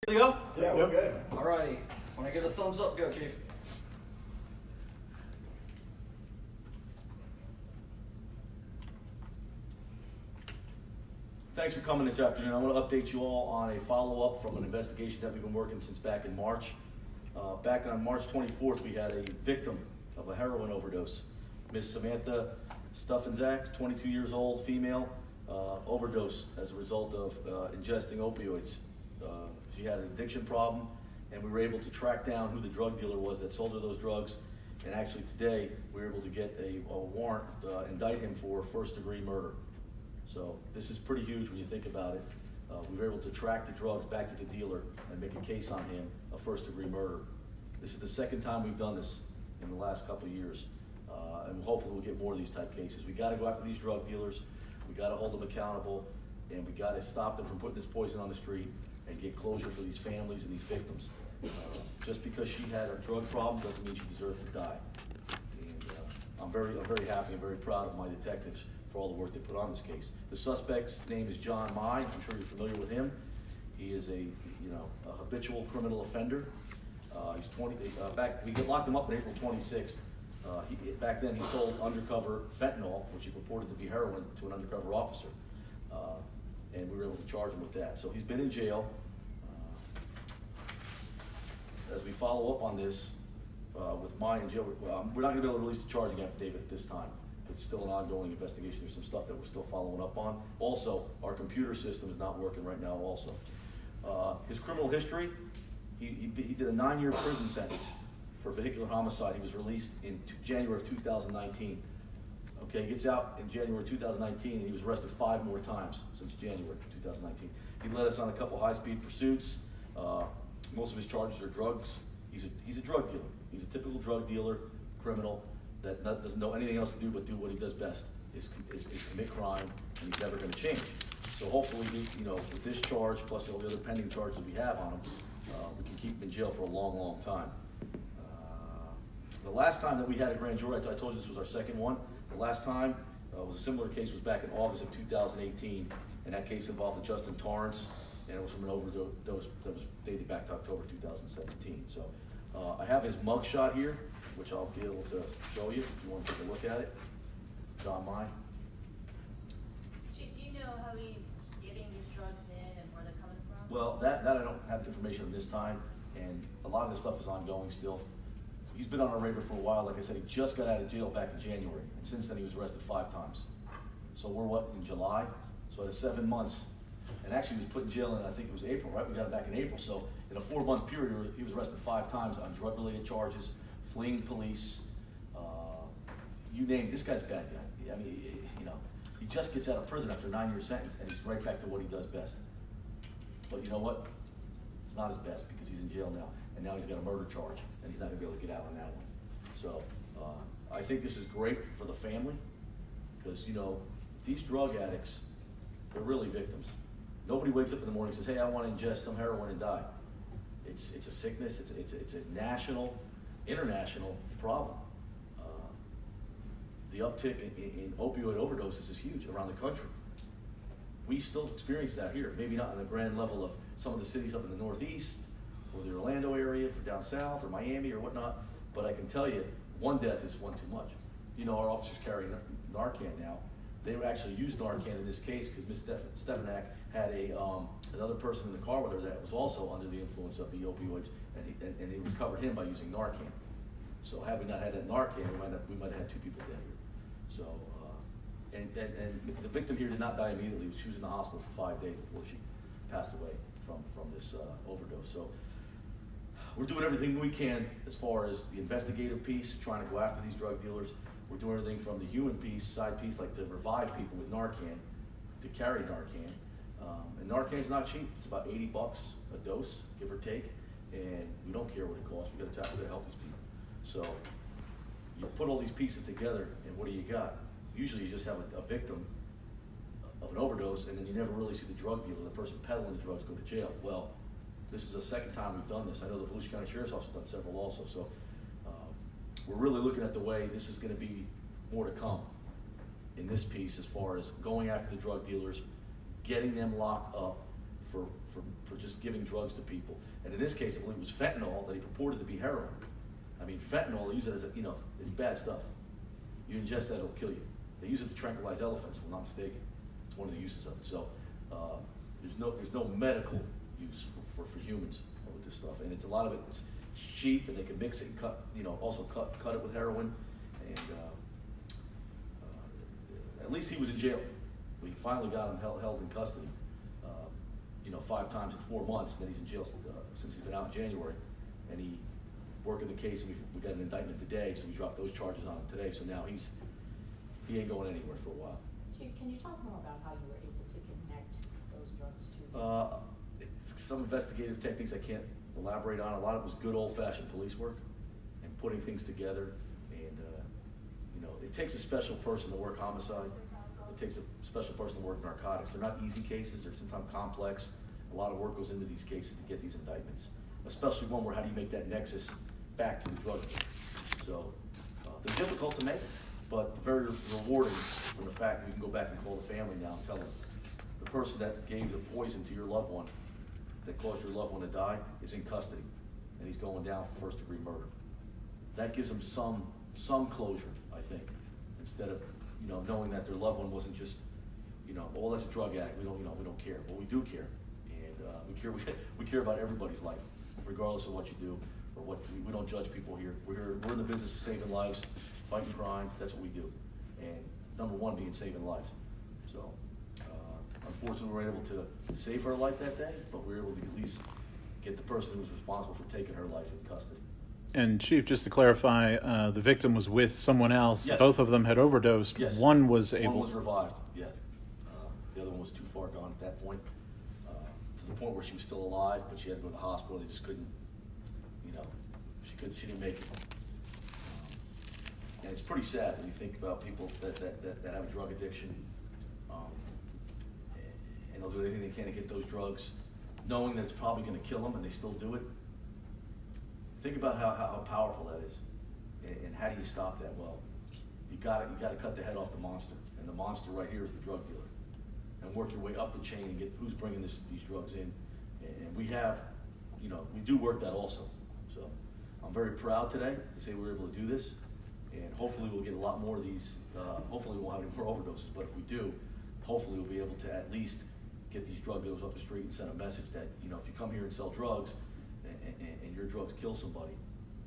To go? Yeah, we're good. All righty. When I give a thumbs up, go, Chief. Thanks for coming this afternoon. I want to update you all on a follow-up from an investigation that we've been working since back in March. Back on March 24th, we had a victim of a heroin overdose. Miss Samantha Stuffinzak, 22 years old, female, overdose as a result of ingesting opioids. She had an addiction problem, and we were able to track down who the drug dealer was that sold her those drugs. And actually today, we were able to get a warrant, indict him for first-degree murder. So this is pretty huge when you think about it. We were able to track the drugs back to the dealer and make a case on him of first-degree murder. This is the second time we've done this in the last couple of years, and hopefully we'll get more of these type cases. We got to go after these drug dealers. We got to hold them accountable, and we got to stop them from putting this poison on the street and get closure for these families and these victims. Just because she had a drug problem doesn't mean she deserves to die. And I'm very happy and very proud of my detectives for all the work they put on this case. The suspect's name is John Mai. I'm sure you're familiar with him. He is a habitual criminal offender. He's 20. We locked him up on April 26th. Back then, he sold undercover fentanyl, which he purported to be heroin, to an undercover officer, and we were able to charge him with that. So he's been in jail. As we follow up on this with Mai in jail, we're not going to be able to release the charging affidavit at this time. It's still an ongoing investigation. There's some stuff that we're still following up on. Also, our computer system is not working right now also. His criminal history, he did a 9-year prison sentence for vehicular homicide. He was released in January of 2019. Okay, he gets out in January 2019, and he was arrested 5 more times since January 2019. He led us on a couple high-speed pursuits. Most of his charges are drugs. He's a drug dealer. He's a typical drug dealer, criminal, that doesn't know anything else to do but do what he does best, is commit crime, and he's never going to change. So hopefully, with this charge plus all the other pending charges we have on him, we can keep him in jail for a long, long time. The last time that we had a grand jury, I told you this was our second one. The last time was a similar case, was back in August of 2018, and that case involved a Justin Torrance, and it was from an overdose that was dated back to October 2017. So I have his mugshot here, which I'll be able to show you if you want to take a look at it. John Mai. Chief, do you know how he's getting these drugs in and where they're coming from? Well, that I don't have information at this time, and a lot of this stuff is ongoing still. He's been on our radar for a while. Like I said, he just got out of jail back in January, and since then he was arrested 5 times. So we're in July? So out of 7 months, and actually he was put in jail in, I think it was April, right? We got him back in April. So in a 4-month period, he was arrested 5 times on drug-related charges, fleeing police, you name it. This guy's a bad guy. I mean, he just gets out of prison after a 9-year sentence, and he's right back to what he does best. But you know what? It's not his best because he's in jail now, and now he's got a murder charge, and he's not gonna be able to get out on that one. So I think this is great for the family, because these drug addicts, they're really victims. Nobody wakes up in the morning and says, "Hey, I want to ingest some heroin and die." It's a sickness. It's a national, international problem. The uptick in opioid overdoses is huge around the country. We still experience that here, maybe not on the grand level of some of the cities up in the Northeast or the Orlando area for down south or Miami or whatnot, but I can tell you, one death is one too much. Our officers carry Narcan now. They actually used Narcan in this case because Ms. Stefanac had another person in the car with her that was also under the influence of the opioids, and they recovered him by using Narcan. So had we not had that Narcan, we might have had 2 people dead here. So, and the victim here did not die immediately. She was in the hospital for 5 days before she passed away from this overdose. So we're doing everything we can as far as the investigative piece, trying to go after these drug dealers. We're doing everything from the human side piece, like to revive people with Narcan, to carry Narcan. And Narcan's not cheap. It's about $80 a dose, give or take. And we don't care what it costs. We got to help these people. So you put all these pieces together, and what do you got? Usually you just have a victim of an overdose, and then you never really see the drug dealer, the person peddling the drugs, go to jail. Well, this is the second time we've done this. I know the Volusia County Sheriff's Office has done several also. So we're really looking at the way this is going to be more to come in this piece as far as going after the drug dealers, getting them locked up, for just giving drugs to people. And in this case, I believe it was fentanyl that he purported to be heroin. I mean, fentanyl, they use it as a, it's bad stuff. You ingest that, it'll kill you. They use it to tranquilize elephants, if I'm not mistaken. It's one of the uses of it. So there's no medical use for humans with this stuff. And it's a lot of it, it's cheap, and they can mix it and cut, also cut it with heroin. And at least he was in jail. We finally got him held in custody. 5 times in 4 months, and then he's in jail since he's been out in January. And he working the case, and we got an indictment today, so we dropped those charges on him today. So now he ain't going anywhere for a while. Chief, can you talk more about how you were able to connect those drugs to? Some investigative techniques I can't elaborate on. A lot of it was good old-fashioned police work and putting things together. And it takes a special person to work homicide. It takes a special person to work narcotics. They're not easy cases. They're sometimes complex. A lot of work goes into these cases to get these indictments, especially one where how do you make that nexus back to the drug dealer. So they're difficult to make, but very rewarding from the fact that you can go back and call the family now and tell them the person that gave the poison to your loved one, that caused your loved one to die, is in custody, and he's going down for first-degree murder. That gives them some closure, I think, instead of knowing that their loved one wasn't just well, that's a drug addict. We don't care. Well, we do care, and we care about everybody's life, regardless of what you do or what. We don't judge people here. We're in the business of saving lives, fighting crime. That's what we do, and number one being saving lives. So unfortunately, we were able to save her life that day, but we were able to at least get the person who was responsible for taking her life in custody. And Chief, just to clarify, the victim was with someone else. Yes. Both of them had overdosed. Yes. One was able. One was revived. Yeah. The other one was too far gone at that point, to the point where she was still alive, but she had to go to the hospital. They just couldn't. She didn't make it. And it's pretty sad when you think about people that have a drug addiction, and they'll do anything they can to get those drugs, knowing that it's probably going to kill them, and they still do it. Think about how powerful that is, and how do you stop that? Well, you got to cut the head off the monster, and the monster right here is the drug dealer, and work your way up the chain and get who's bringing these drugs in, and we have, we do work that also. So I'm very proud today to say we were able to do this, and hopefully we'll get a lot more of these. Hopefully we won't have any more overdoses, but if we do, hopefully we'll be able to at least get these drug dealers up the street and send a message that if you come here and sell drugs, and your drugs kill somebody,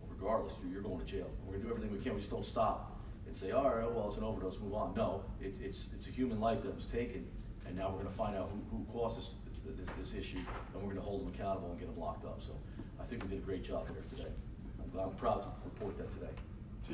regardless, you're going to jail. We're going to do everything we can. We just don't stop and say, all right, well, it's an overdose, move on. No, it's a human life that was taken, and now we're going to find out who caused this issue, and we're going to hold them accountable and get them locked up. So I think we did a great job here today. I'm proud to report that today.